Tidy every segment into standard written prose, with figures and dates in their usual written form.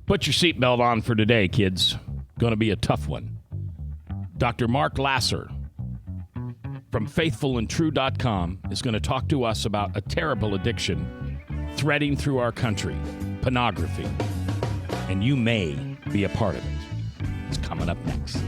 Put your seatbelt on for today, kids. Going to be a tough one. Dr. Mark Laaser from faithfulandtrue.com is going to talk to us about a terrible addiction threading through our country, pornography. And you may be a part of it. It's coming up next.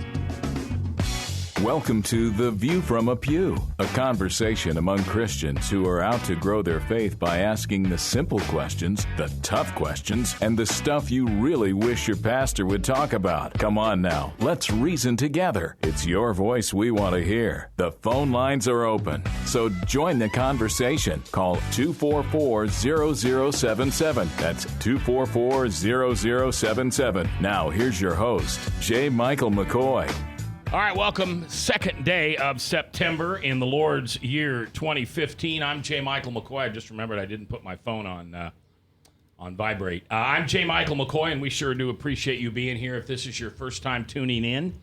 Welcome to The View from a Pew, a conversation among Christians who are out to grow their faith by asking the simple questions, the tough questions, and the stuff you really wish your pastor would talk about. Come on now, let's reason together. It's your voice we want to hear. The phone lines are open, so join the conversation. Call 244-0077. That's 244-0077. Now, here's your host, J. Michael McCoy. All right, welcome. Second day of September in the Lord's year 2015. I'm J. Michael McCoy. I just remembered I didn't put my phone on vibrate. I'm J. Michael McCoy, and we sure do appreciate you being here. If this is your first time tuning in,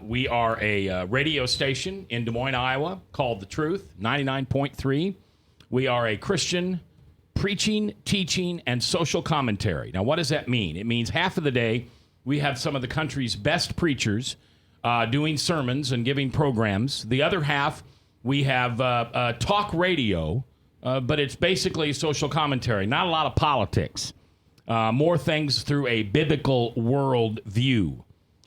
we are a radio station in Des Moines, Iowa, called The Truth, 99.3. We are a Christian preaching, teaching, and social commentary. Now, what does that mean? It means half of the day we have some of the country's best preachers doing sermons and giving programs. The other half, we have talk radio, but it's basically social commentary. Not a lot of politics. More things through a biblical world view.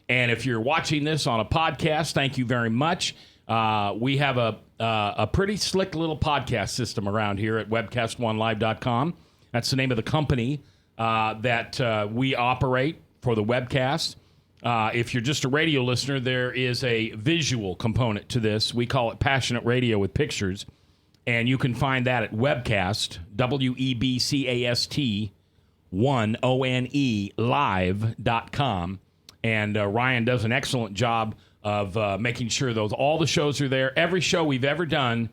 And if you're watching this on a podcast, thank you very much. We have a pretty slick little podcast system around here at webcast1live.com. That's the name of the company that we operate for the webcast. If you're just a radio listener, there is a visual component to this. We call it Passionate Radio with Pictures, and you can find that at Webcast, WEBCAST, 1ONE, live.com. And Ryan does an excellent job of making sure all the shows are there. Every show we've ever done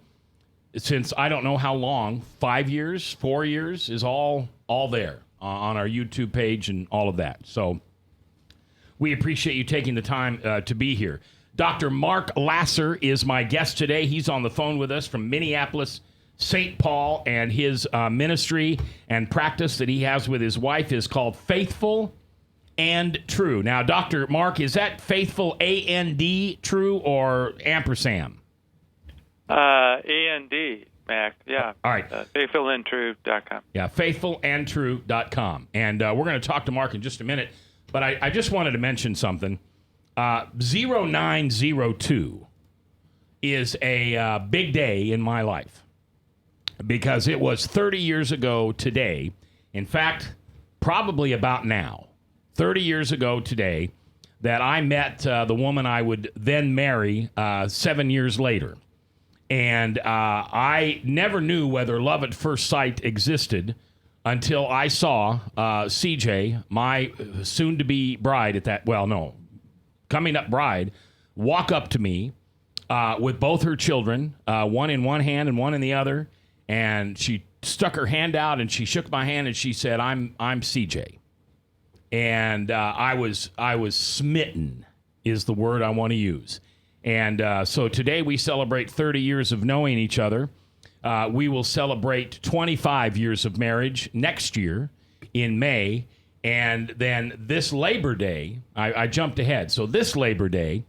since I don't know how long, 5 years, 4 years, is all there on our YouTube page and all of that. So we appreciate you taking the time to be here. Dr. Mark Laaser is my guest today. He's on the phone with us from Minneapolis, St. Paul, and his ministry and practice that he has with his wife is called Faithful and True. Now, Dr. Mark, is that Faithful A-N-D, True, or ampersand? A-N-D, Mac, yeah. All right. Faithfulandtrue.com. Yeah, faithfulandtrue.com. And we're going to talk to Mark in just a minute. But I just wanted to mention something. 0902 is a big day in my life because it was 30 years ago today. In fact, probably about now, 30 years ago today, that I met the woman I would then marry 7 years later. And I never knew whether love at first sight existed until I saw CJ, my soon-to-be bride coming up bride, walk up to me with both her children, one in one hand and one in the other, and she stuck her hand out and she shook my hand and she said, "I'm CJ," and I was smitten, is the word I want to use, and so today we celebrate 30 years of knowing each other. We will celebrate 25 years of marriage next year in May. And then this Labor Day, I jumped ahead. So this Labor Day,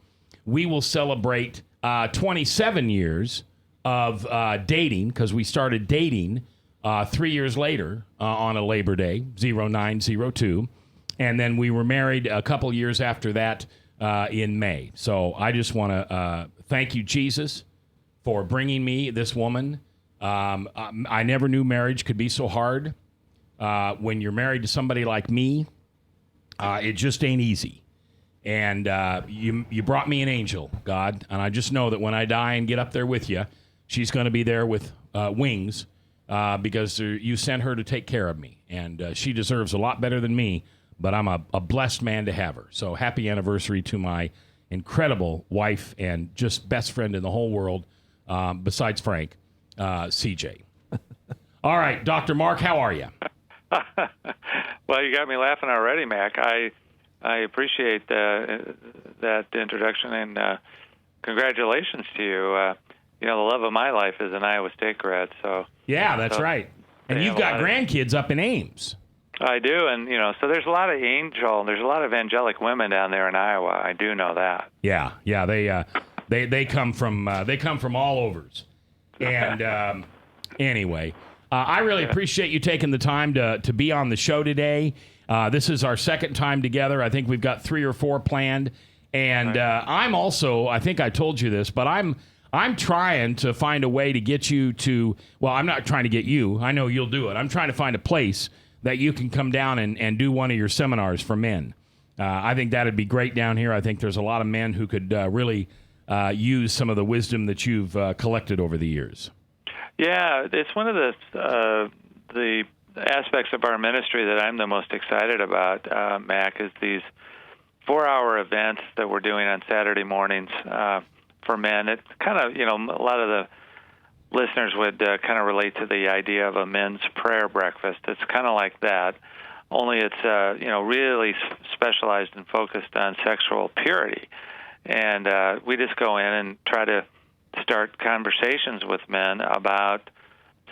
we will celebrate 27 years of dating, because we started dating 3 years later on a Labor Day, 0902. And then we were married a couple years after that in May. So I just want to thank you, Jesus, for bringing me this woman. I never knew marriage could be so hard. When you're married to somebody like me, it just ain't easy. And you brought me an angel, God, and I just know that when I die and get up there with you, she's going to be there with wings because you sent her to take care of me. And she deserves a lot better than me, but I'm a blessed man to have her. So happy anniversary to my incredible wife and just best friend in the whole world, besides Frank. CJ. All right, Dr. Mark, how are you? Well, you got me laughing already, Mac. I appreciate that introduction, and congratulations to you. The love of my life is an Iowa State grad. So yeah, that's right. And you've got grandkids up in Ames. I do, and so there's a lot of angelic women down there in Iowa. I do know that. Yeah, they come from all overs, and anyway, I really appreciate you taking the time to be on the show today. This is our second time together. I think we've got 3 or 4 planned, and I'm also, I think I told you this, but I'm trying to find a way to get you to. Well, I'm not trying to get you. I know you'll do it. I'm trying to find a place that you can come down and do one of your seminars for men. I think that'd be great down here. I think there's a lot of men who could really use some of the wisdom that you've collected over the years. Yeah, it's one of the aspects of our ministry that I'm the most excited about, Mac, is these 4-hour events that we're doing on Saturday mornings for men. It's kind of, a lot of the listeners would kind of relate to the idea of a men's prayer breakfast. It's kind of like that, only it's really specialized and focused on sexual purity. And we just go in and try to start conversations with men about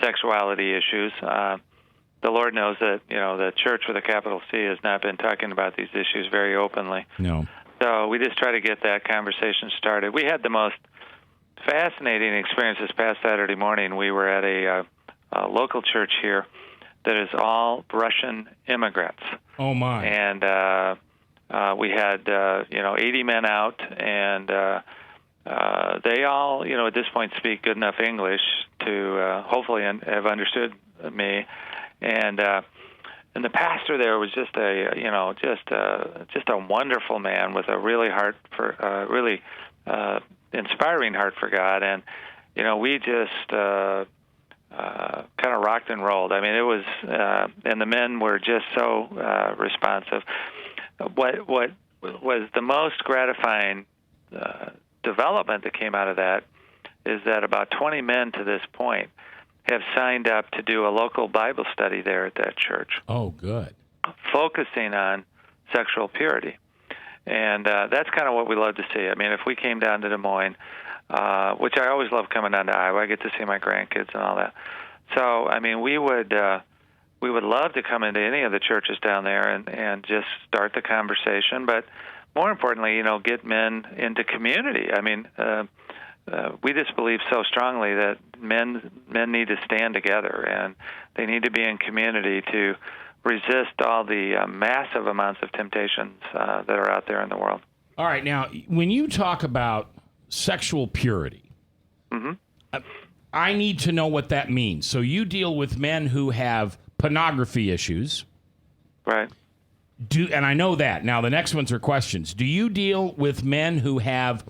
sexuality issues. The Lord knows that the church with a capital C has not been talking about these issues very openly. No. So we just try to get that conversation started. We had the most fascinating experience this past Saturday morning. We were at a local church here that is all Russian immigrants. Oh my! And we had 80 men out, and they all at this point speak good enough English to hopefully have understood me. And the pastor there was just a wonderful man with a really inspiring heart for God, and we just kind of rocked and rolled. I mean, it was, and the men were just so responsive. What was the most gratifying development that came out of that is that about 20 men to this point have signed up to do a local Bible study there at that church. Oh, good. Focusing on sexual purity. And that's kind of what we love to see. I mean, if we came down to Des Moines, which I always love coming down to Iowa, I get to see my grandkids and all that. So, I mean, we would love to come into any of the churches down there and just start the conversation. But more importantly, get men into community. I mean, we just believe so strongly that men need to stand together, and they need to be in community to resist all the massive amounts of temptations that are out there in the world. All right, now, when you talk about sexual purity, I need to know what that means. So you deal with men who have pornography issues. Right. And I know that. Now, the next ones are questions. Do you deal with men who have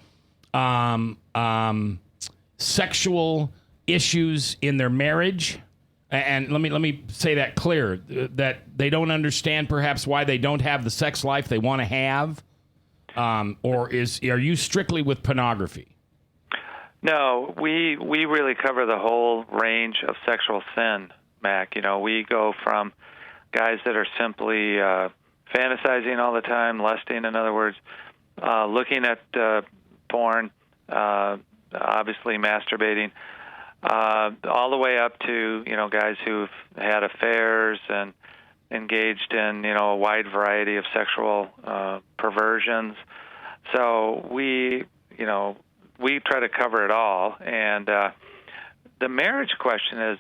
sexual issues in their marriage? And let me say that clear, that they don't understand perhaps why they don't have the sex life they want to have, or are you strictly with pornography? No, we really cover the whole range of sexual sin, Mac. We go from guys that are simply fantasizing all the time, lusting, in other words, looking at porn, obviously masturbating, all the way up to guys who've had affairs and engaged in a wide variety of sexual perversions. So we try to cover it all, and the marriage question is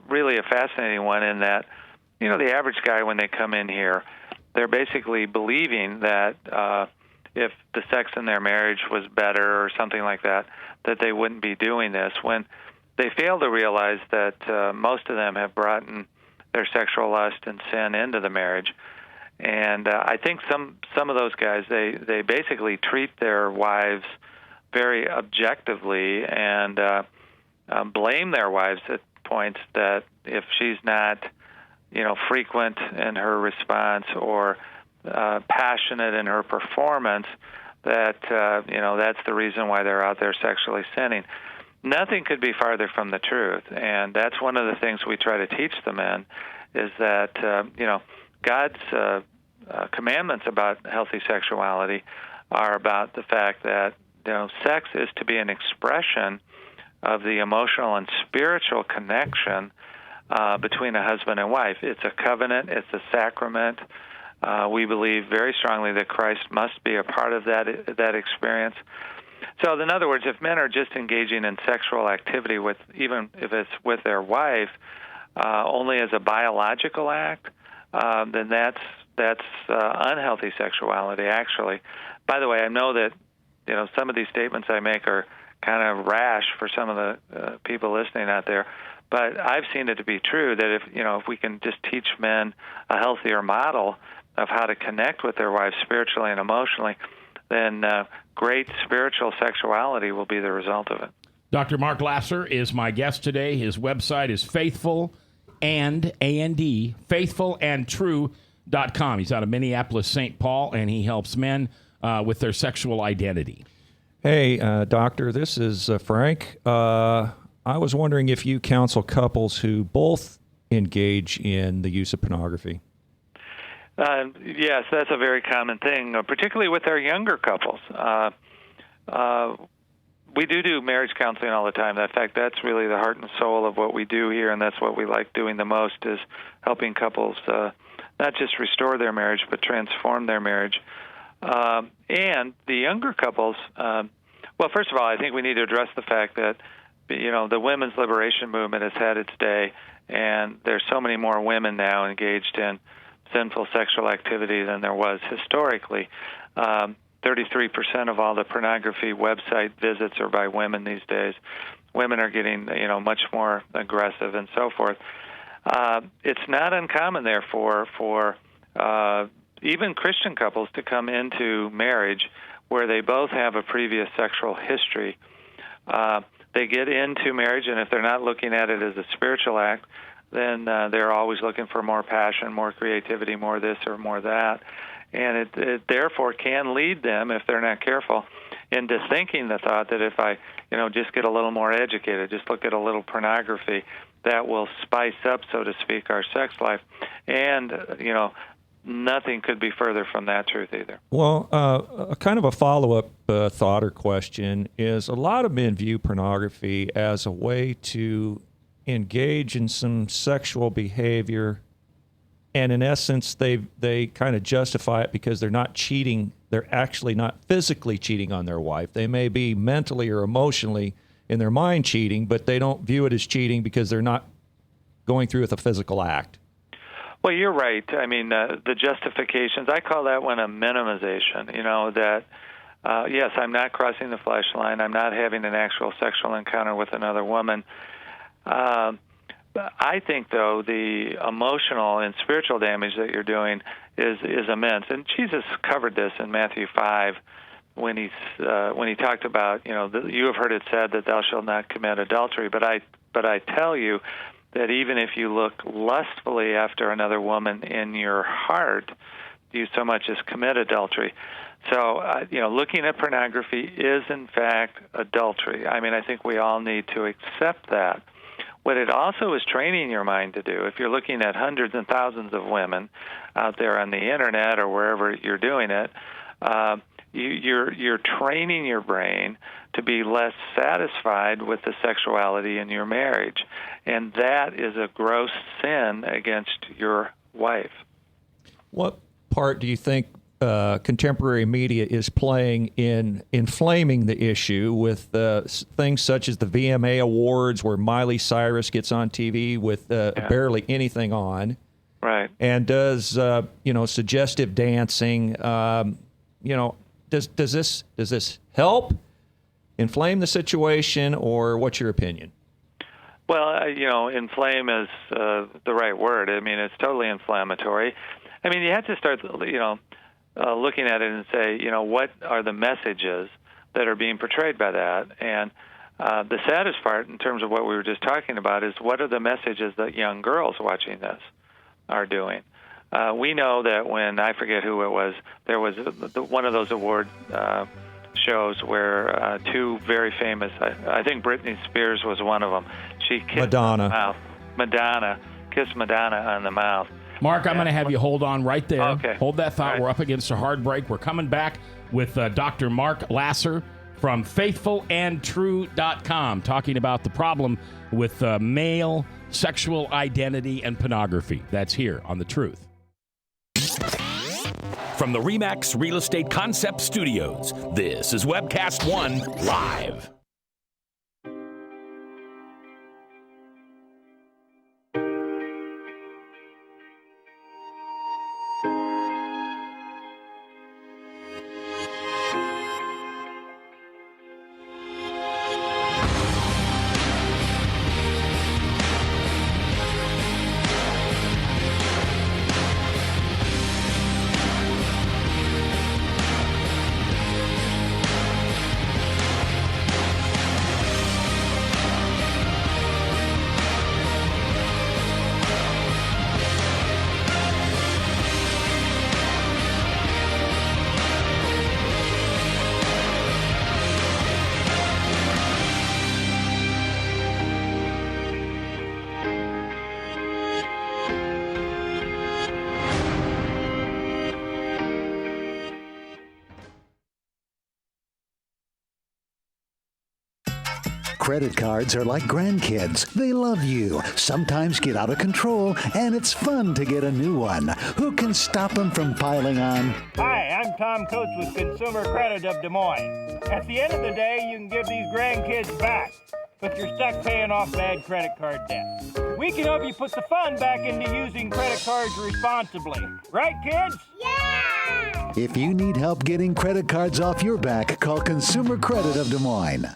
really a fascinating one in that the average guy, when they come in here, they're basically believing that if the sex in their marriage was better or something like that they wouldn't be doing this, when they fail to realize that most of them have brought in their sexual lust and sin into the marriage. And I think some of those guys, they basically treat their wives very objectively and blame their wives at points that if she's not frequent in her response or passionate in her performance, that that's the reason why they're out there sexually sinning. Nothing could be farther from the truth, and that's one of the things we try to teach the men, is that God's commandments about healthy sexuality are about the fact that sex is to be an expression of the emotional and spiritual connection between a husband and wife. It's a covenant. It's a sacrament. We believe very strongly that Christ must be a part of that experience. So, in other words, if men are just engaging in sexual activity with, even if it's with their wife, only as a biological act, then that's unhealthy sexuality. Actually, by the way, I know that some of these statements I make are kind of rash for some of the people listening out there, but I've seen it to be true that if we can just teach men a healthier model of how to connect with their wives spiritually and emotionally, then great spiritual sexuality will be the result of it. Dr. Mark Laaser is my guest today. His website is faithfulandtrue.com. He's out of Minneapolis, St. Paul, and he helps men with their sexual identity. Hey, doctor, this is Frank. I was wondering if you counsel couples who both engage in the use of pornography. Yes, that's a very common thing, particularly with our younger couples. We do marriage counseling all the time. In fact, that's really the heart and soul of what we do here, and that's what we like doing the most, is helping couples not just restore their marriage, but transform their marriage. And the younger couples, well, first of all, I think we need to address the fact that, the women's liberation movement has had its day, and there's so many more women now engaged in sinful sexual activity than there was historically. 33% of all the pornography website visits are by women these days. Women are getting, much more aggressive and so forth. It's not uncommon, therefore, for even Christian couples to come into marriage where they both have a previous sexual history. They get into marriage, and if they're not looking at it as a spiritual act, then they're always looking for more passion, more creativity, more this or more that. And it therefore can lead them, if they're not careful, into thinking the thought that if I, just get a little more educated, just look at a little pornography, that will spice up, so to speak, our sex life. And, nothing could be further from that truth either. Well, a kind of a follow-up thought or question is, a lot of men view pornography as a way to engage in some sexual behavior, and in essence they kind of justify it because they're not cheating. They're actually not physically cheating on their wife. They may be mentally or emotionally in their mind cheating, but they don't view it as cheating because they're not going through with a physical act. Well, you're right. I mean, the justifications, I call that one a minimization, that yes, I'm not crossing the flesh line, I'm not having an actual sexual encounter with another woman. I think, though, the emotional and spiritual damage that you're doing is immense. And Jesus covered this in Matthew 5 when he talked about, you have heard it said that thou shalt not commit adultery. But I tell you that even if you look lustfully after another woman in your heart, you so much as commit adultery. So, looking at pornography is, in fact, adultery. I mean, I think we all need to accept that. What it also is training your mind to do, if you're looking at hundreds and thousands of women out there on the internet or wherever you're doing it, you're training your brain to be less satisfied with the sexuality in your marriage. And that is a gross sin against your wife. What part do you think contemporary media is playing in inflaming the issue with things such as the VMA Awards, where Miley Cyrus gets on TV with barely anything on, right? And does suggestive dancing? Does this help inflame the situation, or what's your opinion? Well, inflame is the right word. I mean, it's totally inflammatory. I mean, you have to start, looking at it and say, what are the messages that are being portrayed by that? And the saddest part, in terms of what we were just talking about, is what are the messages that young girls watching this are doing? We know that when, I forget who it was, there was one of those award shows where two very famous, I think Britney Spears was one of them. She kissed Madonna. the mouth. Madonna kissed Madonna on the mouth. Mark, I'm going to have you hold on right there. Okay. Hold that thought. Right. We're up against a hard break. We're coming back with Dr. Mark Laaser, from faithfulandtrue.com, talking about the problem with male sexual identity and pornography. That's here on The Truth. From the RE/MAX Real Estate Concept Studios, this is Webcast One Live. Credit cards are like grandkids. They love you, sometimes get out of control, and it's fun to get a new one. Who can stop them from piling on? Hi, I'm Tom Coates with Consumer Credit of Des Moines. At the end of the day, you can give these grandkids back, but you're stuck paying off bad credit card debt. We can help you put the fun back into using credit cards responsibly. Right, kids? Yeah! If you need help getting credit cards off your back, call Consumer Credit of Des Moines.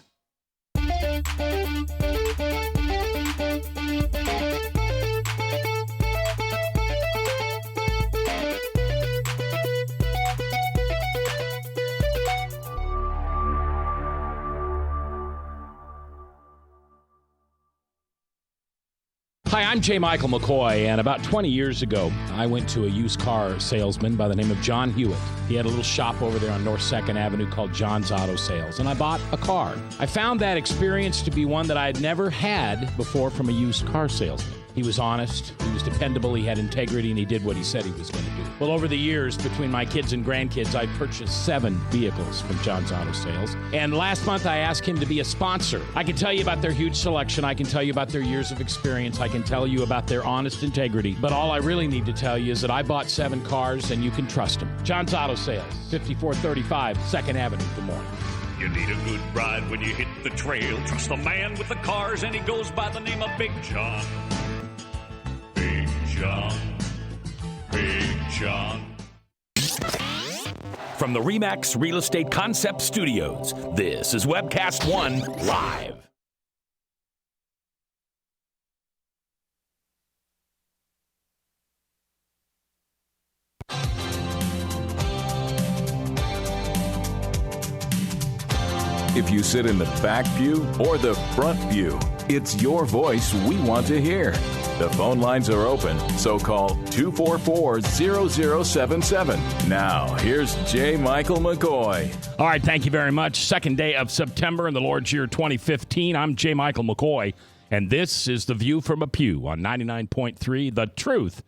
Hi, I'm J. Michael McCoy, and about 20 years ago, I went to a used car salesman by the name of John Hewitt. He had a little shop over there on North 2nd Avenue called John's Auto Sales, and I bought a car. I found that experience to be one that I had never had before from a used car salesman. He was honest, he was dependable, he had integrity, and he did what he said he was going to do. Well, over the years, between my kids and grandkids, I purchased 7 vehicles from John's Auto Sales. And last month, I asked him to be a sponsor. I can tell you about their huge selection. I can tell you about their years of experience. I can tell you about their honest integrity. But all I really need to tell you is that I bought 7 cars, and you can trust them. John's Auto Sales, 5435 2nd Avenue, Des Moines. You need a good ride when you hit the trail. Trust the man with the cars, and he goes by the name of Big John. Big John. Big John. From the RE/MAX Real Estate Concept Studios, this is Webcast One Live. If you sit in the back pew or the front pew, it's your voice we want to hear. The phone lines are open, so call 244-0077. Now, here's J. Michael McCoy. All right, thank you very much. Second day of September in the Lord's year 2015. I'm J. Michael McCoy, and this is The View from a Pew on 99.3 The Truth,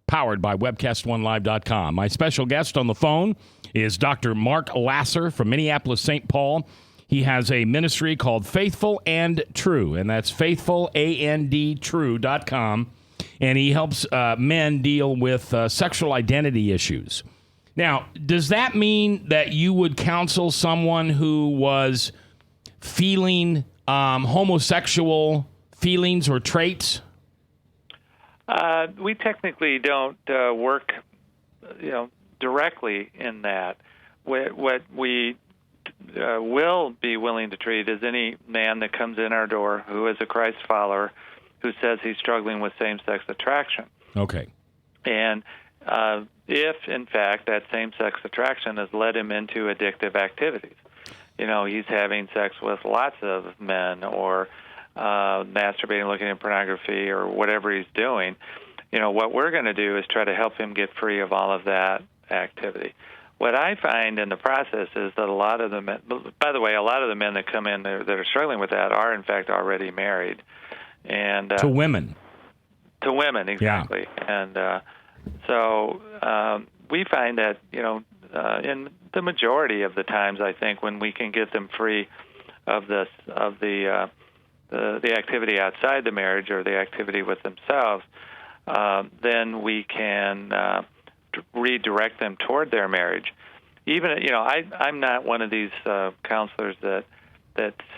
powered by WebcastOneLive.com. My special guest on the phone is Dr. Mark Laaser from Minneapolis, St. Paul. He has a ministry called Faithful and True, and that's faithfulandtrue.com, and he helps men deal with sexual identity issues. Now, does that mean that you would counsel someone who was feeling homosexual feelings or traits? We technically don't work, directly in that. What we will be willing to treat is any man that comes in our door who is a Christ follower who says he's struggling with same-sex attraction. Okay. And if, in fact, that same-sex attraction has led him into addictive activities, he's having sex with lots of men or masturbating, looking at pornography or whatever he's doing, what we're going to do is try to help him get free of all of that activity. What I find in the process is that a lot of the men, by the way, a lot of the men that come in that are struggling with that are, in fact, already married. And to women. To women, exactly. Yeah. And so we find that, in the majority of the times, I think, when we can get them free of the activity outside the marriage or the activity with themselves, then we can redirect them toward their marriage. Even, I'm not one of these counselors that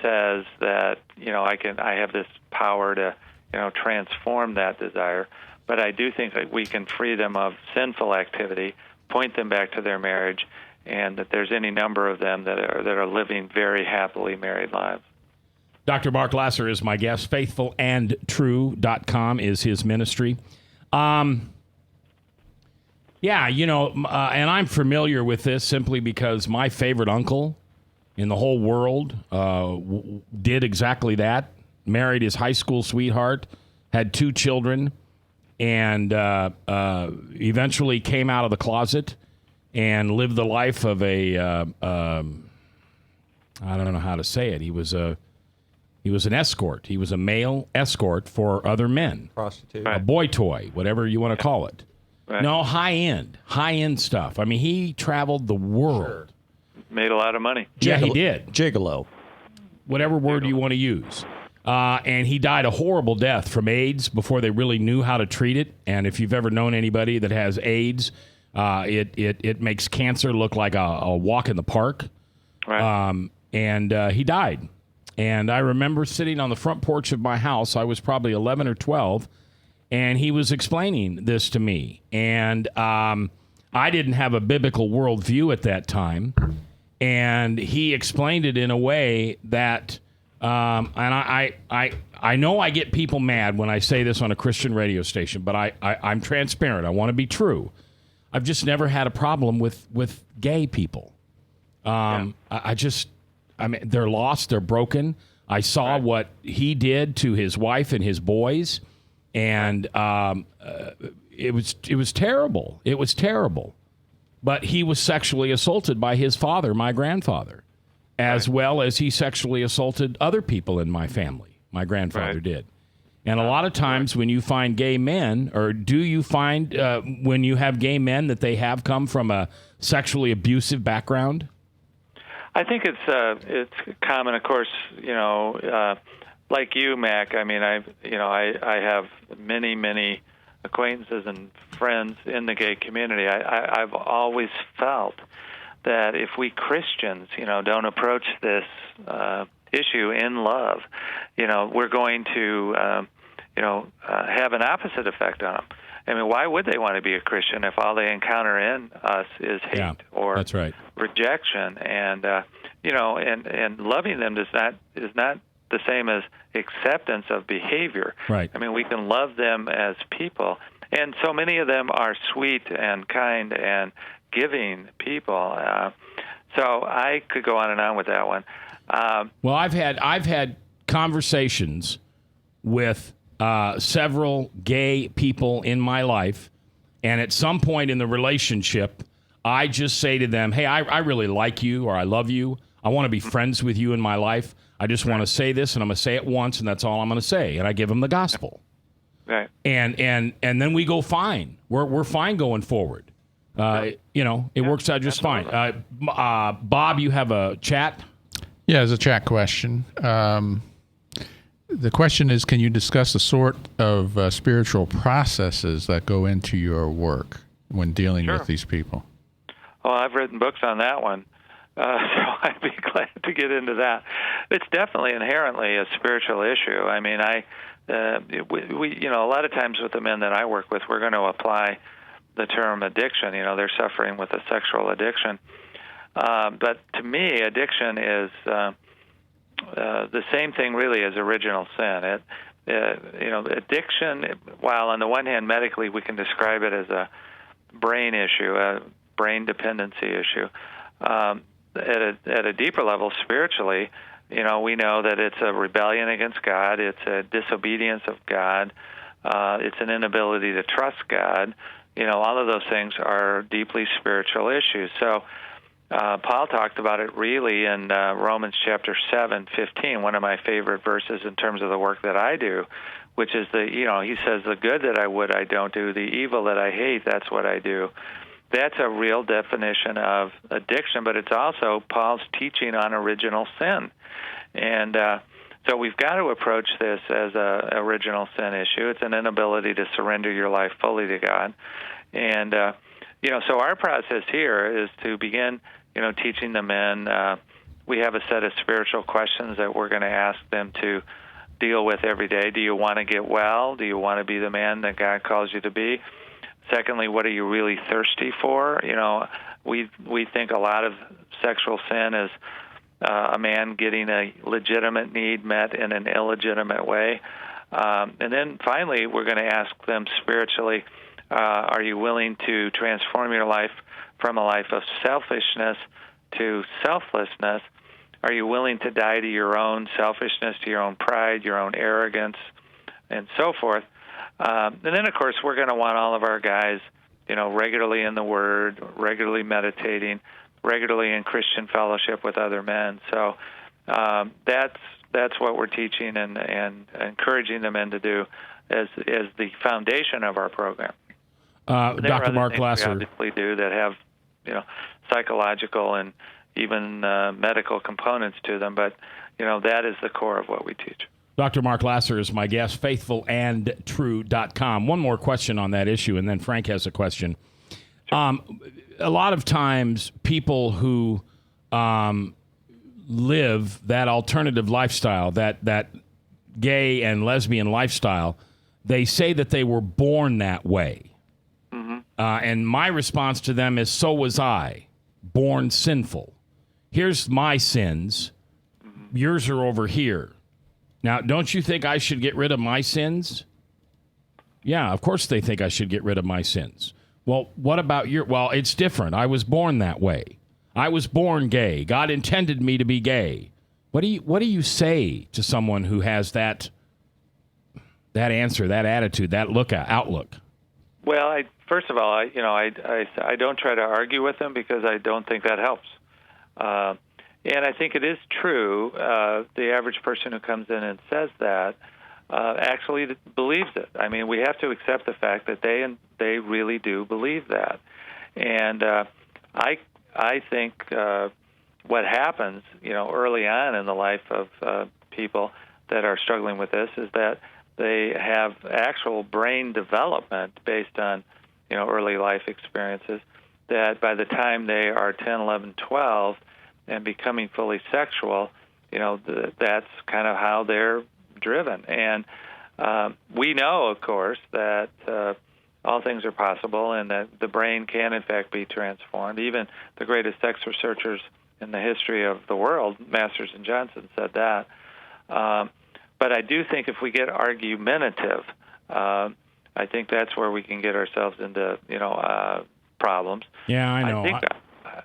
says that, I have this power to, transform that desire. But I do think that we can free them of sinful activity, point them back to their marriage, and that there's any number of them that are living very happily married lives. Dr. Mark Laaser is my guest. FaithfulandTrue.com is his ministry. And I'm familiar with this simply because my favorite uncle in the whole world did exactly that. Married his high school sweetheart, had 2 children, and eventually came out of the closet and lived the life of a I don't know how to say it. He was an escort. He was a male escort for other men. Prostitute. A boy toy, whatever you want to call it. Right. No, high-end stuff. I mean, he traveled the world. Sure. Made a lot of money. Yeah, he did. Gigolo. Whatever word you want to use. And he died a horrible death from AIDS before they really knew how to treat it. And if you've ever known anybody that has AIDS, it makes cancer look like a walk in the park. Right. And he died. And I remember sitting on the front porch of my house. I was probably 11 or 12, and he was explaining this to me. And I didn't have a biblical worldview at that time. And he explained it in a way that, and I know I get people mad when I say this on a Christian radio station, but I'm transparent. I want to be true. I've just never had a problem with gay people. I mean, they're lost, they're broken. I saw what he did to his wife and his boys, and it was terrible. It was terrible. But he was sexually assaulted by his father, my grandfather, as well as he sexually assaulted other people in my family. My grandfather did. And a lot of times when you find gay men, or do you find when you have gay men that they have come from a sexually abusive background? I think it's common, of course. Like you, Mac. I mean, I have many acquaintances and friends in the gay community. I've always felt that if we Christians, don't approach this issue in love, we're going to, have an opposite effect on them. I mean, why would they want to be a Christian if all they encounter in us is hate or that's right. rejection? And and loving them is not the same as acceptance of behavior. Right. I mean, we can love them as people, and so many of them are sweet and kind and giving people. So I could go on with that one. Well, I've had conversations with several gay people in my life, and at some point in the relationship, I just say to them, hey, I really like you, or I love you. I want to be friends with you in my life. I just want to say this, and I'm going to say it once, and that's all I'm going to say. And I give them the gospel. Right. And then we go fine. We're fine going forward. It works out just fine. Bob, you have a chat? Yeah, it's a chat question. The question is, can you discuss the sort of spiritual processes that go into your work when dealing with these people? Oh, I've written books on that one, so I'd be glad to get into that. It's definitely inherently a spiritual issue. I mean, we a lot of times with the men that I work with, we're going to apply the term addiction. They're suffering with a sexual addiction. But to me, addiction is the same thing really as original sin. Addiction, while on the one hand medically we can describe it as a brain issue, a brain dependency issue, at a deeper level spiritually, we know that it's a rebellion against God, it's a disobedience of God, it's an inability to trust God. All of those things are deeply spiritual issues. So Paul talked about it really in Romans chapter 7:15, one of my favorite verses in terms of the work that I do, which is he says, the good that I would, I don't do. The evil that I hate, that's what I do. that's a real definition of addiction, but it's also Paul's teaching on original sin. And so we've got to approach this as a original sin issue. It's an inability to surrender your life fully to God. And, so our process here is to begin, teaching the men. We have a set of spiritual questions that we're going to ask them to deal with every day. Do you want to get well? Do you want to be the man that God calls you to be? Secondly, what are you really thirsty for? We think a lot of sexual sin is a man getting a legitimate need met in an illegitimate way. And then finally, we're going to ask them spiritually, are you willing to transform your life from a life of selfishness to selflessness? Are you willing to die to your own selfishness, to your own pride, your own arrogance, and so forth? And then, of course, we're going to want all of our guys, regularly in the Word, regularly meditating, regularly in Christian fellowship with other men. So that's what we're teaching and encouraging the men to do as the foundation of our program. Dr. Mark Laaser. We obviously do that have, psychological and even medical components to them, but that is the core of what we teach. Dr. Mark Laaser is my guest, faithfulandtrue.com. One more question on that issue, and then Frank has a question. Sure. A lot of times people who live that alternative lifestyle, that gay and lesbian lifestyle, they say that they were born that way. Mm-hmm. And my response to them is, so was I, born sinful. Here's my sins. Mm-hmm. Yours are over here. Now, don't you think I should get rid of my sins? Yeah, of course they think I should get rid of my sins. Well, what about your... Well, it's different. I was born that way. I was born gay. God intended me to be gay. What do you say to someone who has that answer, that attitude, that outlook? Well, first of all, I don't try to argue with them because I don't think that helps. And I think it is true. The average person who comes in and says that actually believes it. I mean, we have to accept the fact that they really do believe that. And I think what happens, early on in the life of people that are struggling with this is that they have actual brain development based on, early life experiences, that by the time they are 10, 11, 12, and becoming fully sexual, that's kind of how they're driven. And we know, of course, that all things are possible and that the brain can, in fact, be transformed. Even the greatest sex researchers in the history of the world, Masters and Johnson, said that. But I do think if we get argumentative, I think that's where we can get ourselves into, problems. Yeah, I know.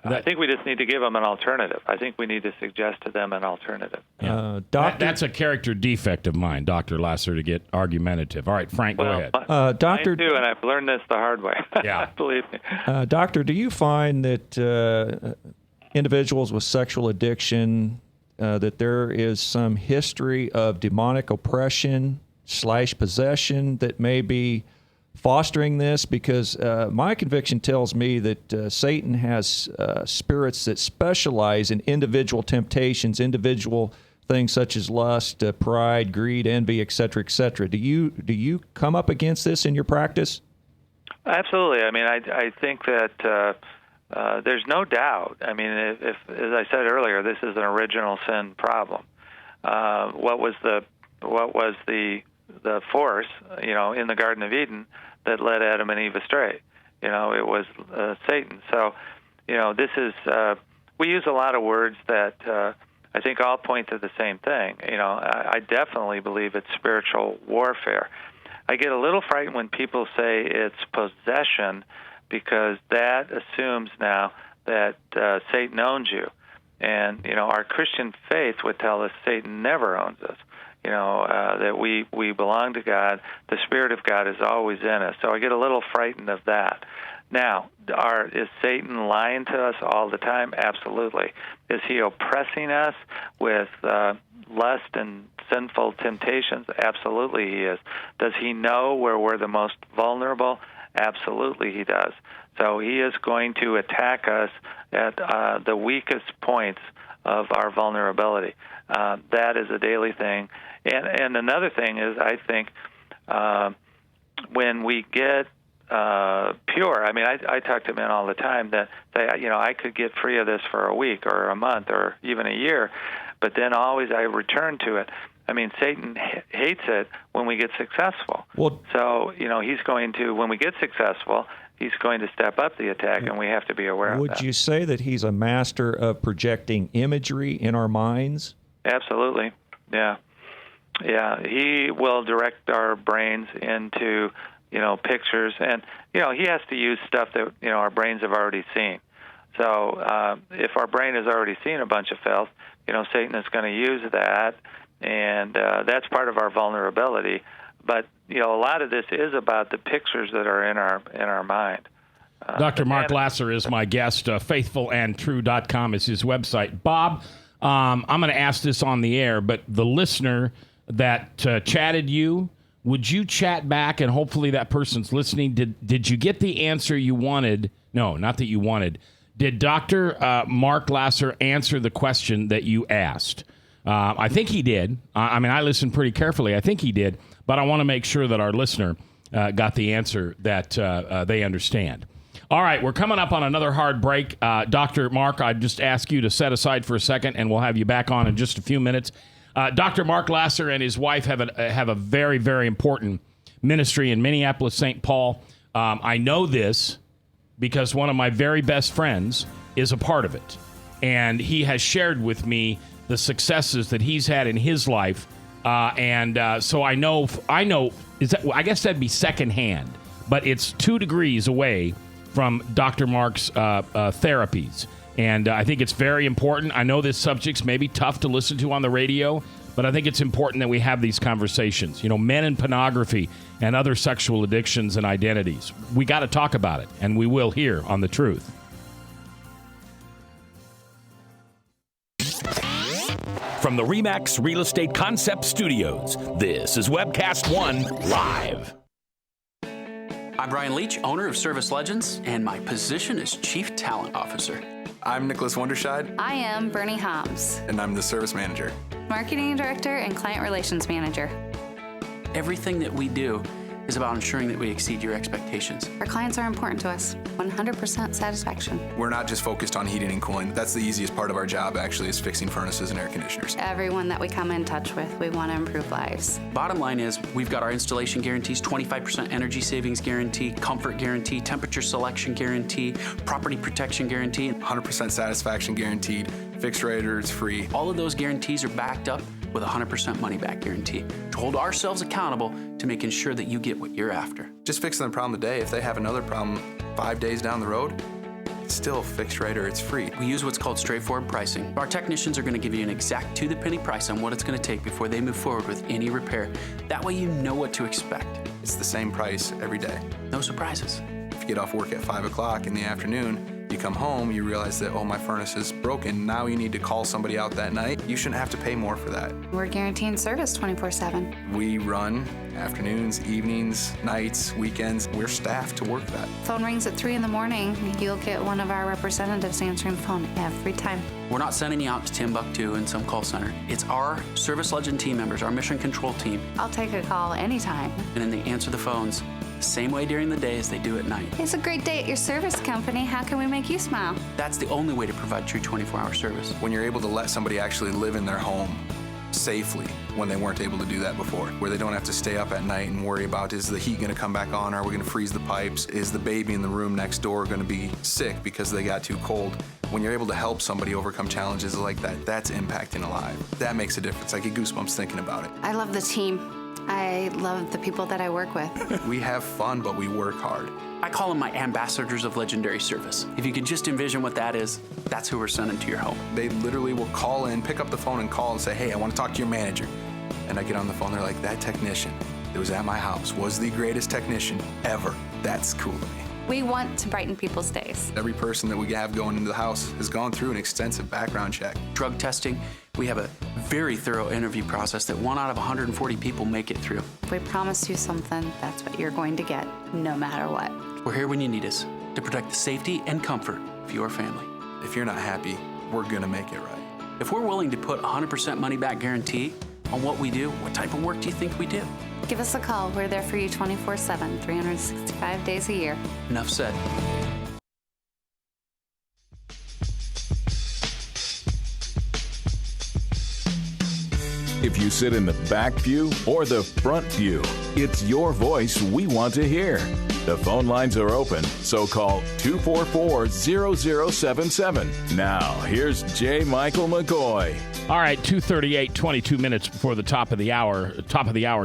I think we just need to give them an alternative. I think we need to suggest to them an alternative. Yeah. That's a character defect of mine, Dr. Laaser, to get argumentative. All right, Frank, go ahead. Doctor, I do, and I've learned this the hard way. Yeah. Believe me. Doctor, do you find that individuals with sexual addiction, that there is some history of demonic oppression / possession that may be fostering this? Because my conviction tells me that Satan has spirits that specialize in individual temptations, individual things such as lust, pride, greed, envy, et cetera, et cetera. Do you come up against this in your practice? Absolutely. I mean, I think that there's no doubt. I mean, if as I said earlier, this is an original sin problem. What was the force, in the Garden of Eden that led Adam and Eve astray? It was Satan. So, this is, we use a lot of words that I think all point to the same thing. I definitely believe it's spiritual warfare. I get a little frightened when people say it's possession because that assumes now that Satan owns you. And, our Christian faith would tell us Satan never owns us. That we belong to God. The Spirit of God is always in us. So I get a little frightened of that. Now, is Satan lying to us all the time? Absolutely. Is he oppressing us with lust and sinful temptations? Absolutely he is. Does he know where we're the most vulnerable? Absolutely he does. So he is going to attack us at the weakest points of our vulnerability. That is a daily thing. And another thing is, I think, when we get pure, I mean, I talk to men all the time that say, I could get free of this for a week or a month or even a year, but then always I return to it. I mean, Satan hates it when we get successful. Well, so, he's going to, when we get successful, he's going to step up the attack, and we have to be aware of that. Would you say that he's a master of projecting imagery in our minds? Absolutely, yeah. Yeah, he will direct our brains into, pictures, and, he has to use stuff that, our brains have already seen. So if our brain has already seen a bunch of filth, Satan is going to use that, and that's part of our vulnerability. But, a lot of this is about the pictures that are in our mind. Dr. Mark Laaser is my guest. Faithfulandtrue.com is his website. Bob, I'm going to ask this on the air, but the listener that chatted you, would you chat back, and hopefully that person's listening? Did you get the answer you wanted? No, not that you wanted. Did Dr. Mark Laaser answer the question that you asked? I think he did. I listened pretty carefully. I think he did, but I want to make sure that our listener got the answer that they understand. All right, we're coming up on another hard break. Dr. Mark, I'd just ask you to set aside for a second, and we'll have you back on in just a few minutes. Dr. Mark Laaser and his wife have a very, very important ministry in Minneapolis, St. Paul. I know this because one of my very best friends is a part of it, and he has shared with me the successes that he's had in his life, so I know. I guess that'd be secondhand, but it's 2 degrees away from Dr. Mark's therapies. And I think it's very important. I know this subject's maybe tough to listen to on the radio, but I think it's important that we have these conversations. Men and pornography and other sexual addictions and identities. We got to talk about it, and we will here on The Truth. From the RE/MAX Real Estate Concept Studios, this is Webcast One Live. I'm Brian Leach, owner of Service Legends, and my position is Chief Talent Officer. I'm Nicholas Wonderscheid. I am Bernie Hobbs. And I'm the Service Manager. Marketing Director and Client Relations Manager. Everything that we do is about ensuring that we exceed your expectations. Our clients are important to us. 100% satisfaction. We're not just focused on heating and cooling. That's the easiest part of our job, actually, is fixing furnaces and air conditioners. Everyone that we come in touch with, we want to improve lives. Bottom line is, we've got our installation guarantees, 25% energy savings guarantee, comfort guarantee, temperature selection guarantee, property protection guarantee. 100% satisfaction guaranteed, fixed rate or it's free. All of those guarantees are backed up with a 100% money-back guarantee to hold ourselves accountable to making sure that you get what you're after. Just fixing the problem today. If they have another problem 5 days down the road, it's still fixed rate or it's free. We use what's called straightforward pricing. Our technicians are going to give you an exact to-the-penny price on what it's going to take before they move forward with any repair. That way you know what to expect. It's the same price every day. No surprises. If you get off work at 5 o'clock in the afternoon, you come home, you realize that, my furnace is broken. Now you need to call somebody out that night. You shouldn't have to pay more for that. We're guaranteeing service 24/7. We run afternoons, evenings, nights, weekends. We're staffed to work that. Phone rings at 3 in the morning. You'll get one of our representatives answering the phone every time. We're not sending you out to Timbuktu in some call center. It's our Service Legend team members, our mission control team. I'll take a call anytime. And then they answer the phones the same way during the day as they do at night. It's a great day at your service company. How can we make you smile? That's the only way to provide true 24-hour service. When you're able to let somebody actually live in their home safely when they weren't able to do that before, where they don't have to stay up at night and worry about, is the heat going to come back on? Are we going to freeze the pipes? Is the baby in the room next door going to be sick because they got too cold? When you're able to help somebody overcome challenges like that, that's impacting a life. That makes a difference. I get goosebumps thinking about it. I love the team. I love the people that I work with. We have fun, but we work hard. I call them my ambassadors of legendary service. If you could just envision what that is, that's who we're sending to your home. They literally will call in, pick up the phone and call and say, hey, I want to talk to your manager. And I get on the phone, they're like, that technician that was at my house was the greatest technician ever. That's cool to me. We want to brighten people's days. Every person that we have going into the house has gone through an extensive background check. Drug testing. We have a very thorough interview process that 1 out of 140 people make it through. If we promise you something, that's what you're going to get, no matter what. We're here when you need us. to protect the safety and comfort of your family. If you're not happy, we're going to make it right. If we're willing to put 100% money-back guarantee on what we do, what type of work do you think we do? Give us a call. We're there for you 24/7, 365 days a year. Enough said. If you sit in the back pew or the front pew, it's your voice we want to hear. The phone lines are open, so call 244-0077. Now, here's J. Michael McCoy. All right, 2:38, 22 minutes before the top of the hour,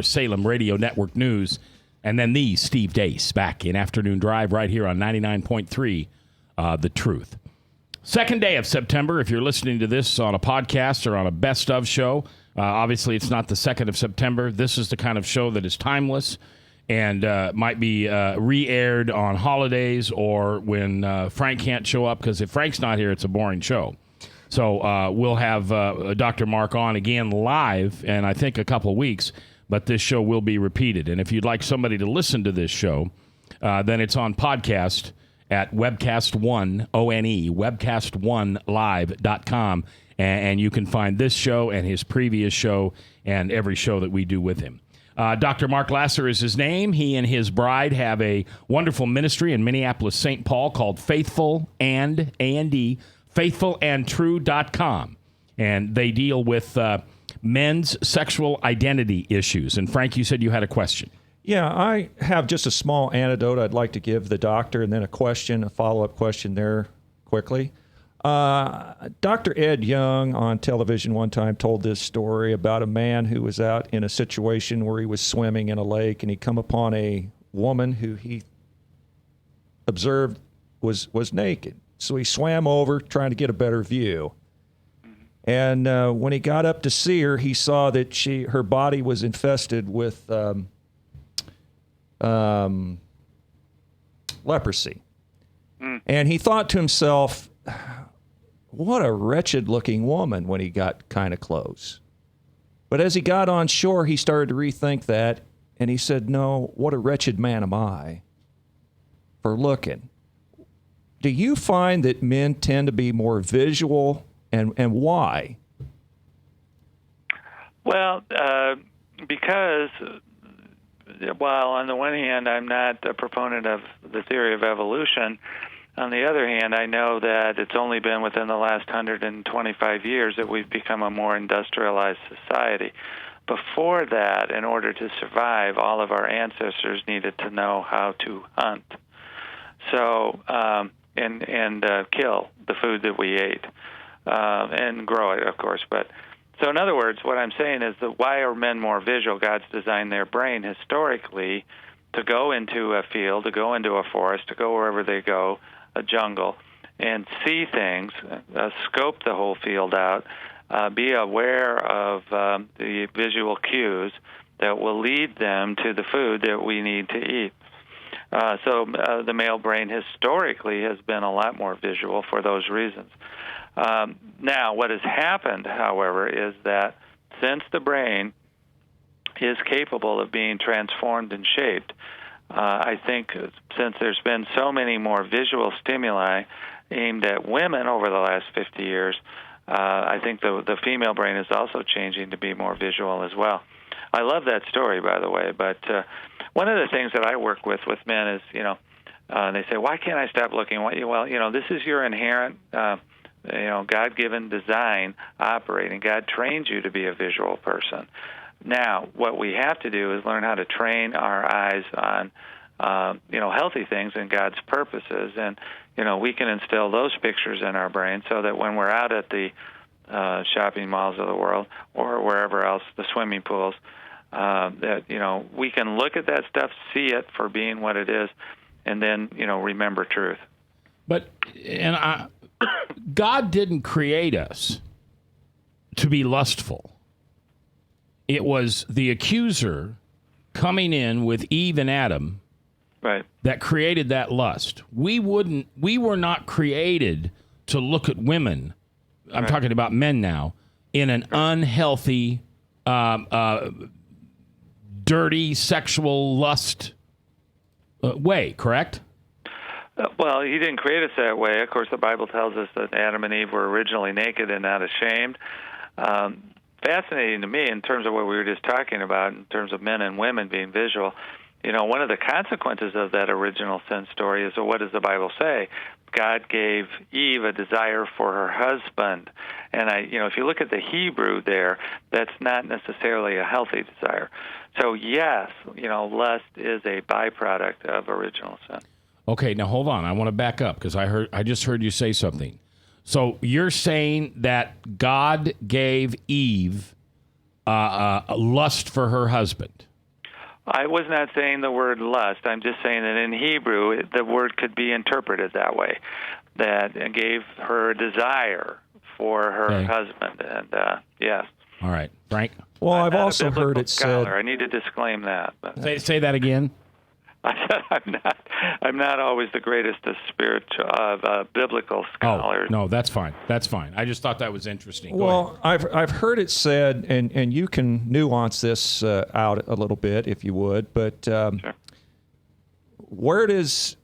Salem Radio Network News, and then the Steve Deace back in Afternoon Drive right here on 99.3, The Truth. Second day of September, if you're listening to this on a podcast or on a best of show, obviously it's not the 2nd of September. This is the kind of show that is timeless and might be re-aired on holidays or when Frank can't show up, because if Frank's not here, it's a boring show. So we'll have Dr. Mark on again live in, I think, a couple of weeks, but this show will be repeated. And if you'd like somebody to listen to this show, then it's on podcast at Webcast1, O-N-E, Webcast1Live.com, and you can find this show and his previous show and every show that we do with him. Dr. Mark Laaser is his name. He and his bride have a wonderful ministry in Minneapolis, St. Paul called Faithful and A&D, faithfulandtrue.com. And they deal with men's sexual identity issues. And Frank, you said you had a question. Yeah, I have just a small anecdote I'd like to give the doctor, and then a follow-up question there quickly. Dr. Ed Young on television one time told this story about a man who was out in a situation where he was swimming in a lake, and he come upon a woman who he observed was naked. So he swam over trying to get a better view. And when he got up to see her, he saw that her body was infested with leprosy. And he thought to himself, what a wretched looking woman, when he got kind of close. But as he got on shore, he started to rethink that, and he said, no, what a wretched man am I for looking. Do you find that men tend to be more visual, and why? Well, because while on the one hand I'm not a proponent of the theory of evolution, on the other hand, I know that it's only been within the last 125 years that we've become a more industrialized society. Before that, in order to survive, all of our ancestors needed to know how to hunt. So, and kill the food that we ate, and grow it, of course. But so, in other words, what I'm saying is that why are men more visual? God's designed their brain historically to go into a field, to go into a forest, to go wherever they go, a jungle, and see things, scope the whole field out, be aware of the visual cues that will lead them to the food that we need to eat. So the male brain historically has been a lot more visual for those reasons. Now, what has happened, however, is that since the brain is capable of being transformed and shaped, I think since there's been so many more visual stimuli aimed at women over the last 50 years, I think the female brain is also changing to be more visual as well. I love that story, by the way, but one of the things that I work with men is, they say, why can't I stop looking? Well, this is your inherent, God-given design operating. God trained you to be a visual person. Now, what we have to do is learn how to train our eyes on, healthy things and God's purposes. And, we can instill those pictures in our brain so that when we're out at the shopping malls of the world or wherever else, the swimming pools, that, we can look at that stuff, see it for being what it is, and then, remember truth. But, God didn't create us to be lustful. It was the accuser coming in with Eve and Adam, right, that created that lust. We were not created to look at women. I'm right. talking about men now, in an unhealthy, dirty sexual lust way, correct? Well, he didn't create us that way. Of course, the Bible tells us that Adam and Eve were originally naked and not ashamed. Fascinating to me in terms of what we were just talking about, in terms of men and women being visual. One of the consequences of that original sin story is, well, what does the Bible say? God gave Eve a desire for her husband. And if you look at the Hebrew there, that's not necessarily a healthy desire. So yes, lust is a byproduct of original sin. Okay, now hold on. I want to back up because I just heard you say something. So you're saying that God gave Eve a lust for her husband. I was not saying the word lust. I'm just saying that in Hebrew, the word could be interpreted that way, that gave her a desire for her husband. And yes. All right, Frank. Well, I've also heard it said. I need to disclaim that. But. Say that again. I said I'm not always the greatest of biblical scholars. Oh, no, that's fine. That's fine. I just thought that was interesting. Well, I've heard it said, and you can nuance this out a little bit if you would, but sure. where does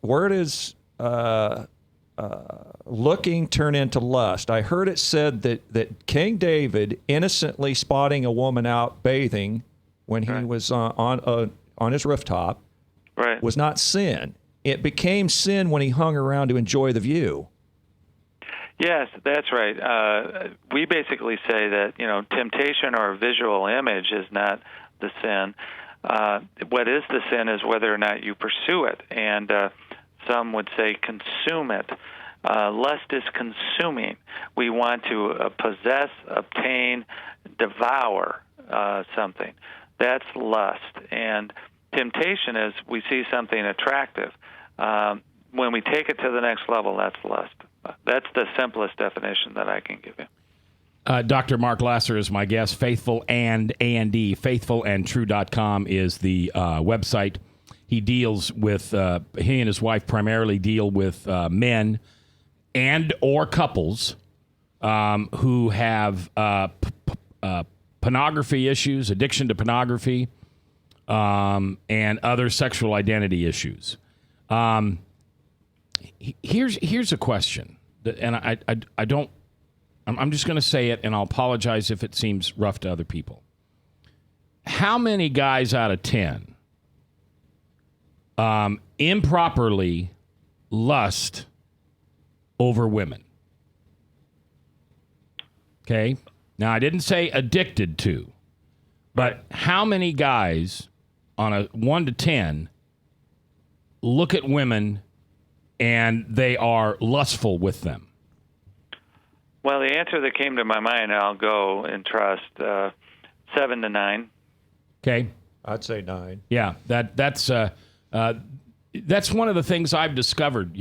looking turn into lust? I heard it said that King David innocently spotting a woman out bathing when he was on his rooftop. Right. Was not sin. It became sin when he hung around to enjoy the view. Yes, that's right. We basically say that, temptation or visual image is not the sin. What is the sin is whether or not you pursue it. And some would say consume it. Lust is consuming. We want to possess, obtain, devour something. That's lust. And temptation is we see something attractive. When we take it to the next level, that's lust. That's the simplest definition that I can give you. Dr. Mark Laaser is my guest. Faithful and A&D, faithfulandtrue.com is the website. He deals with, he and his wife primarily deal with men and or couples who have pornography issues, addiction to pornography, and other sexual identity issues. Here's a question, and I don't. I'm just going to say it, and I'll apologize if it seems rough to other people. How many guys out of 10 improperly lust over women? Okay. Now I didn't say addicted to, but how many guys on a 1 to 10 look at women and they are lustful with them? Well, the answer that came to my mind, I'll go and trust 7 to 9. Okay, I'd say 9. Yeah, that's one of the things I've discovered.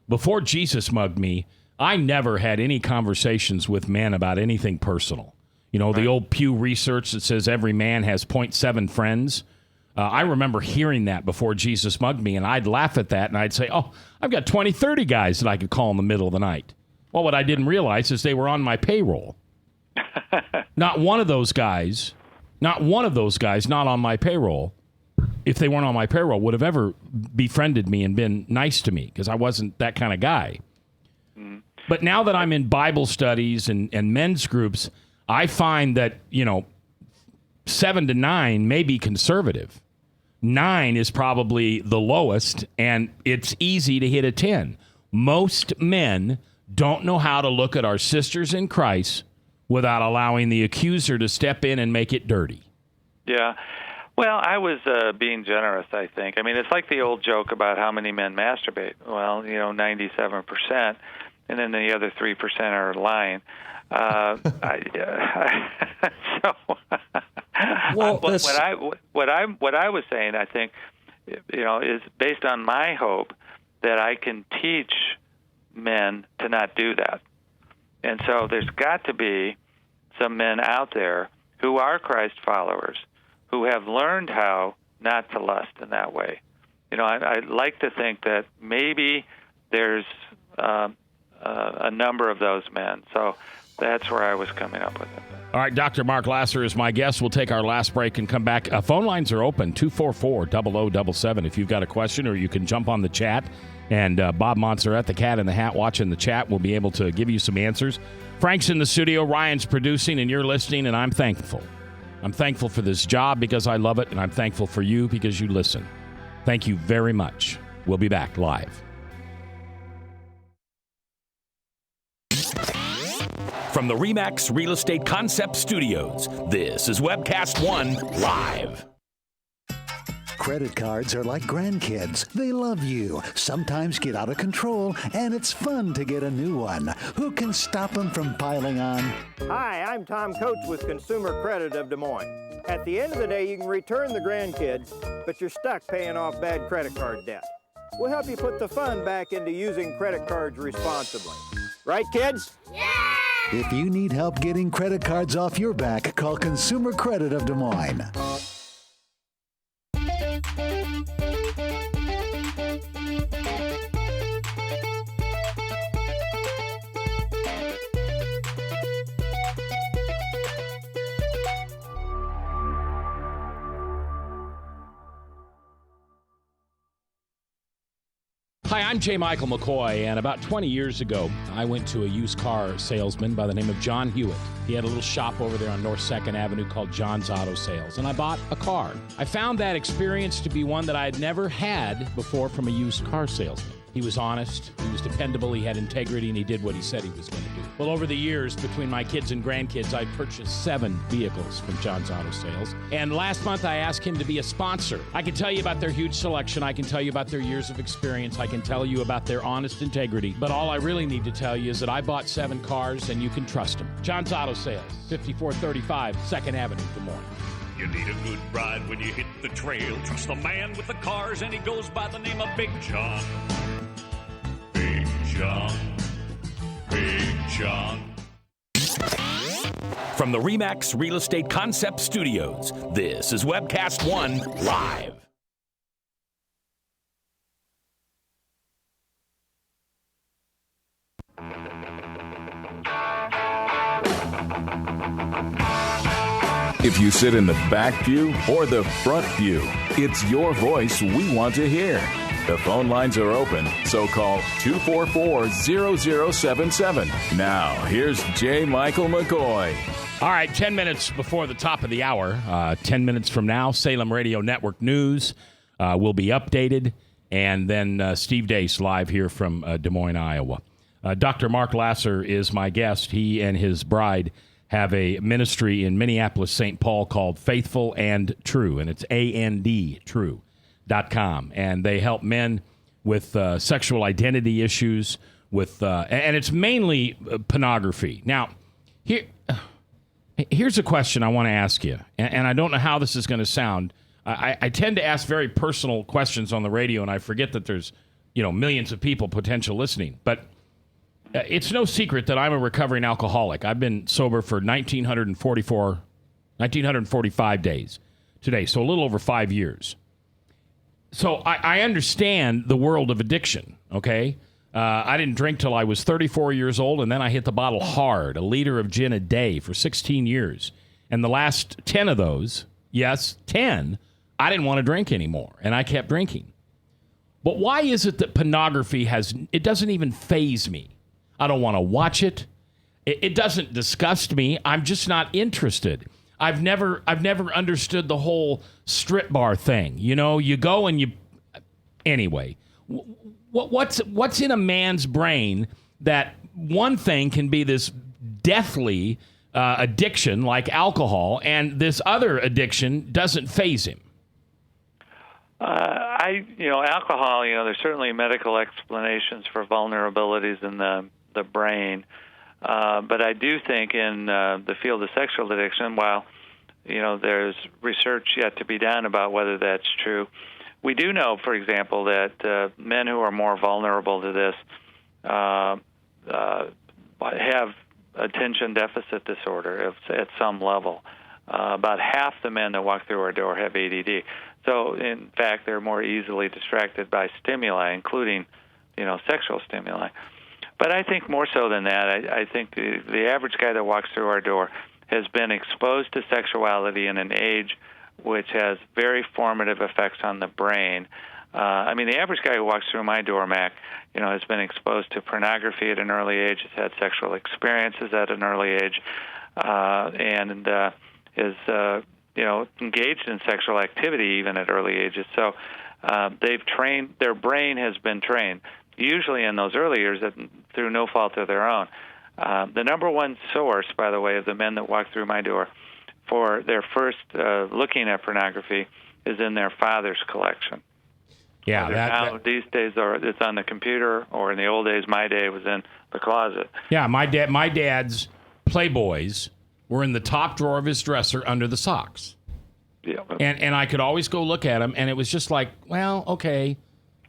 Before Jesus mugged me, I never had any conversations with men about anything personal. The old Pew research that says every man has 0.7 friends. I remember hearing that before Jesus mugged me, and I'd laugh at that, and I'd say, oh, I've got 20, 30 guys that I could call in the middle of the night. Well, what I didn't realize is they were on my payroll. Not one of those guys not on my payroll, if they weren't on my payroll, would have ever befriended me and been nice to me, because I wasn't that kind of guy. Mm. But now that I'm in Bible studies and men's groups, I find that, 7 to 9 may be conservative. 9 is probably the lowest, and it's easy to hit a 10. Most men don't know how to look at our sisters in Christ without allowing the accuser to step in and make it dirty. Yeah. Well, I was being generous, I think. I mean, it's like the old joke about how many men masturbate. Well, 97%, and then the other 3% are lying. What I was saying, I think, is based on my hope that I can teach men to not do that. And so there's got to be some men out there who are Christ followers who have learned how not to lust in that way. I'd like to think that maybe there's a number of those men. So that's where I was coming up with it. All right, Dr. Mark Laaser is my guest. We'll take our last break and come back. Phone lines are open, 244-0077 if you've got a question, or you can jump on the chat And Bob Montserrat, the cat in the hat watching the chat, will be able to give you some answers. Frank's in the studio, Ryan's producing, and you're listening, and I'm thankful. I'm thankful for this job because I love it, and I'm thankful for you because you listen. Thank you very much. We'll be back live. From the RE/MAX Real Estate Concept Studios, this is Webcast One Live. Credit cards are like grandkids. They love you, sometimes get out of control, and it's fun to get a new one. Who can stop them from piling on? Hi, I'm Tom Coates with Consumer Credit of Des Moines. At the end of the day, you can return the grandkids, but you're stuck paying off bad credit card debt. We'll help you put the fun back into using credit cards responsibly. Right, kids? Yeah! If you need help getting credit cards off your back, call Consumer Credit of Des Moines. Hi, I'm J. Michael McCoy, and about 20 years ago, I went to a used car salesman by the name of John Hewitt. He had a little shop over there on North 2nd Avenue called John's Auto Sales, and I bought a car. I found that experience to be one that I had never had before from a used car salesman. He was honest, he was dependable, he had integrity, and he did what he said he was going to do. Well, over the years, between my kids and grandkids, I purchased 7 vehicles from John's Auto Sales. And last month, I asked him to be a sponsor. I can tell you about their huge selection. I can tell you about their years of experience. I can tell you about their honest integrity. But all I really need to tell you is that I bought 7 cars, and you can trust them. John's Auto Sales, 5435 2nd Avenue, Des Moines. You need a good ride when you hit the trail. Trust the man with the cars, and he goes by the name of Big John. Big John. Big John. From the RE/MAX Real Estate Concept Studios, this is Webcast One Live. If you sit in the back pew or the front pew, it's your voice we want to hear. The phone lines are open, so call 244-0077. Now, here's J. Michael McCoy. All right, 10 minutes before the top of the hour, 10 minutes from now, Salem Radio Network News will be updated, and then Steve Deace live here from Des Moines, Iowa. Dr. Mark Laaser is my guest. He and his bride have a ministry in Minneapolis, St. Paul called Faithful and True, and it's AND True.com, and they help men with sexual identity issues, with and it's mainly pornography. Now, here's a question I want to ask you, and I don't know how this is going to sound. I tend to ask very personal questions on the radio, and I forget that there's millions of people potential listening. But it's no secret that I'm a recovering alcoholic. I've been sober for 1,945 days today, so a little over 5 years. So I understand the world of addiction, okay? I didn't drink till I was 34 years old, and then I hit the bottle hard, a liter of gin a day for 16 years. And the last 10 of those, yes, 10, I didn't want to drink anymore, and I kept drinking. But why is it that pornography it doesn't even faze me? I don't want to watch it. It doesn't disgust me. I'm just not interested. I've never understood the whole strip bar thing. You go and anyway. What's in a man's brain that one thing can be this deathly addiction like alcohol, and this other addiction doesn't faze him? Alcohol. There's certainly medical explanations for vulnerabilities in the brain. But I do think in the field of sexual addiction, while there's research yet to be done about whether that's true, we do know, for example, that men who are more vulnerable to this have attention deficit disorder at some level. About half the men that walk through our door have ADD. So, in fact, they're more easily distracted by stimuli, including, sexual stimuli. But I think more so than that, I think the average guy that walks through our door has been exposed to sexuality in an age which has very formative effects on the brain. I mean, the average guy who walks through my door, Mac, has been exposed to pornography at an early age, has had sexual experiences at an early age, and is engaged in sexual activity even at early ages. So their brain has been trained, usually in those early years through no fault of their own. The number one source, by the way, of the men that walk through my door for their first looking at pornography is in their father's collection. Yeah, now these days it's on the computer, or in the old days, my day, was in the closet. Yeah, my dad's Playboys were in the top drawer of his dresser under the socks. Yeah. And I could always go look at them, and it was just like, well, okay,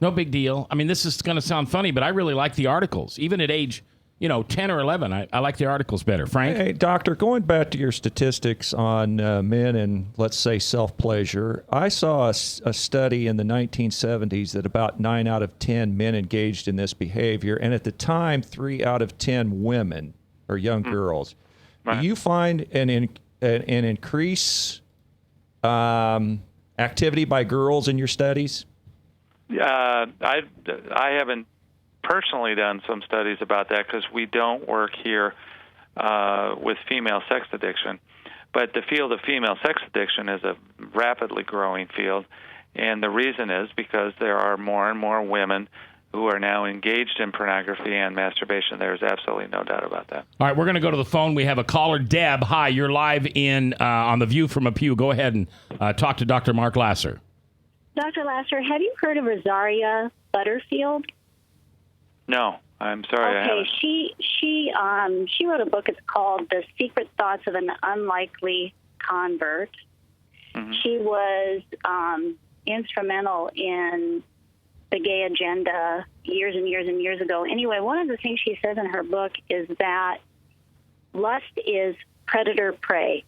no big deal. I mean, this is going to sound funny, but I really like the articles. Even at age 10 or 11, I like the articles better. Frank? Hey, Doctor, going back to your statistics on men and, let's say, self-pleasure, I saw a study in the 1970s that about 9 out of 10 men engaged in this behavior, and at the time, 3 out of 10 women or young girls. Right. Do you find an increase activity by girls in your studies? I haven't personally done some studies about that because we don't work here with female sex addiction. But the field of female sex addiction is a rapidly growing field, and the reason is because there are more and more women who are now engaged in pornography and masturbation. There's absolutely no doubt about that. All right, we're going to go to the phone. We have a caller, Deb. Hi, you're live on The View from a Pew. Go ahead and talk to Dr. Mark Laaser. Dr. Laaser, have you heard of Rosaria Butterfield? No, I'm sorry. Okay, I haven't. she wrote a book. It's called The Secret Thoughts of an Unlikely Convert. Mm-hmm. She was instrumental in the gay agenda years and years and years ago. Anyway, one of the things she says in her book is that lust is predator-prey.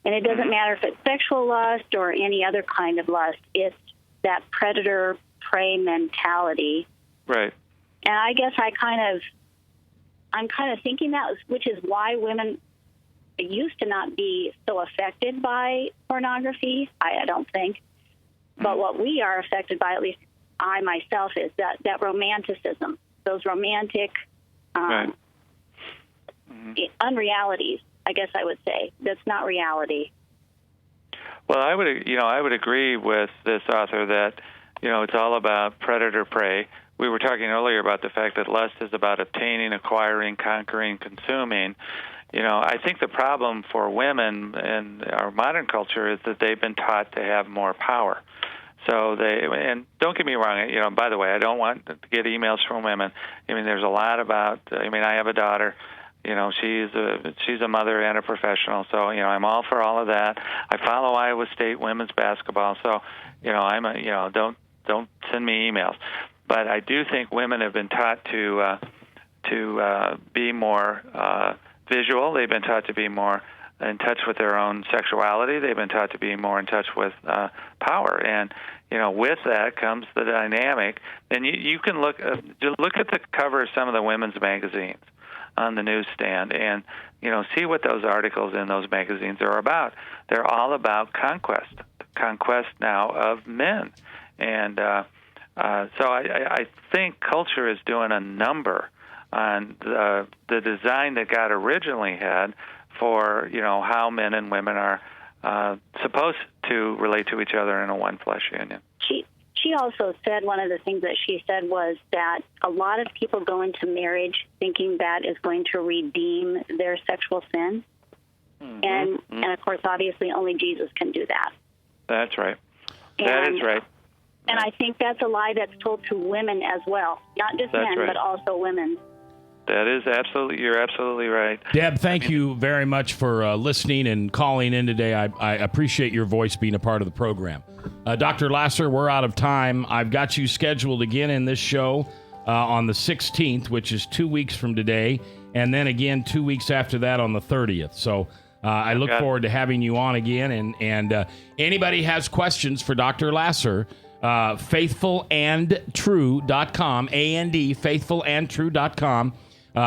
And it doesn't matter if it's sexual lust or any other kind of lust. It's that predator-prey mentality. Right. And I guess I'm kind of thinking that, which is why women used to not be so affected by pornography, I don't think. But what we are affected by, at least I myself, is that romanticism, those romantic unrealities, I guess I would say. That's not reality. Well, I would agree with this author that, it's all about predator-prey. We were talking earlier about the fact that lust is about obtaining, acquiring, conquering, consuming. I think the problem for women in our modern culture is that they've been taught to have more power. So and don't get me wrong, by the way, I don't want to get emails from women. I mean, there's a lot about, I have a daughter, she's a mother and a professional. So, I'm all for all of that. I follow Iowa State women's basketball. So, don't send me emails. But I do think women have been taught to be more visual. They've been taught to be more in touch with their own sexuality. They've been taught to be more in touch with power. And, with that comes the dynamic. And you can look at the cover of some of the women's magazines on the newsstand and, see what those articles in those magazines are about. They're all about conquest now of men. And so I think culture is doing a number on the design that God originally had for, how men and women are supposed to relate to each other in a one-flesh union. She also said, one of the things that she said was that a lot of people go into marriage thinking that is going to redeem their sexual sin. Mm-hmm. And of course, obviously, only Jesus can do that. That's right. That is right. And I think that's a lie that's told to women as well, not just men, but also women. That is you're absolutely right. Deb, thank you very much for listening and calling in today. I appreciate your voice being a part of the program. Dr. Laaser, we're out of time. I've got you scheduled again in this show on the 16th, which is 2 weeks from today, and then again 2 weeks after that on the 30th. So I look forward to having you on again. And anybody has questions for Dr. Laaser, faithfulandtrue.com, A-N-D, faithfulandtrue.com.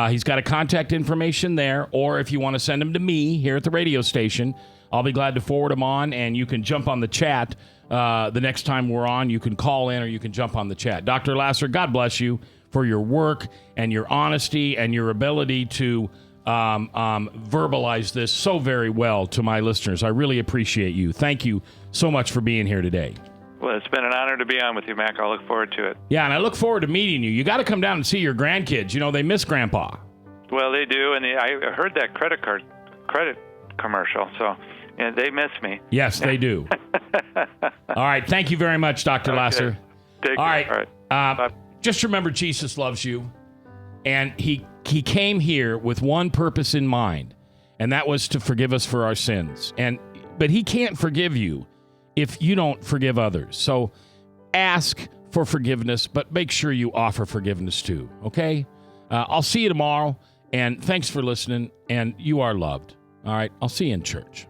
He's got a contact information there, or if you want to send them to me here at the radio station I'll be glad to forward them on, and you can jump on the chat the next time we're on. You can call in or you can jump on the chat. Dr. Laaser, God bless you for your work and your honesty and your ability to verbalize this so very well to my listeners. I really appreciate you. Thank you so much for being here today. Well, it's been an honor to be on with you, Mac. I'll look forward to it. Yeah, and I look forward to meeting you. You got to come down and see your grandkids. You know, they miss Grandpa. Well, they do, and I heard that credit commercial, so they miss me. Yes, they do. All right, thank you very much, Dr. Laaser. Take All care. right, just remember Jesus loves you, and he came here with one purpose in mind, and that was to forgive us for our sins. But he can't forgive you if you don't forgive others. So ask for forgiveness, but make sure you offer forgiveness too, okay? I'll see you tomorrow, and thanks for listening, and you are loved. All right, I'll see you in church.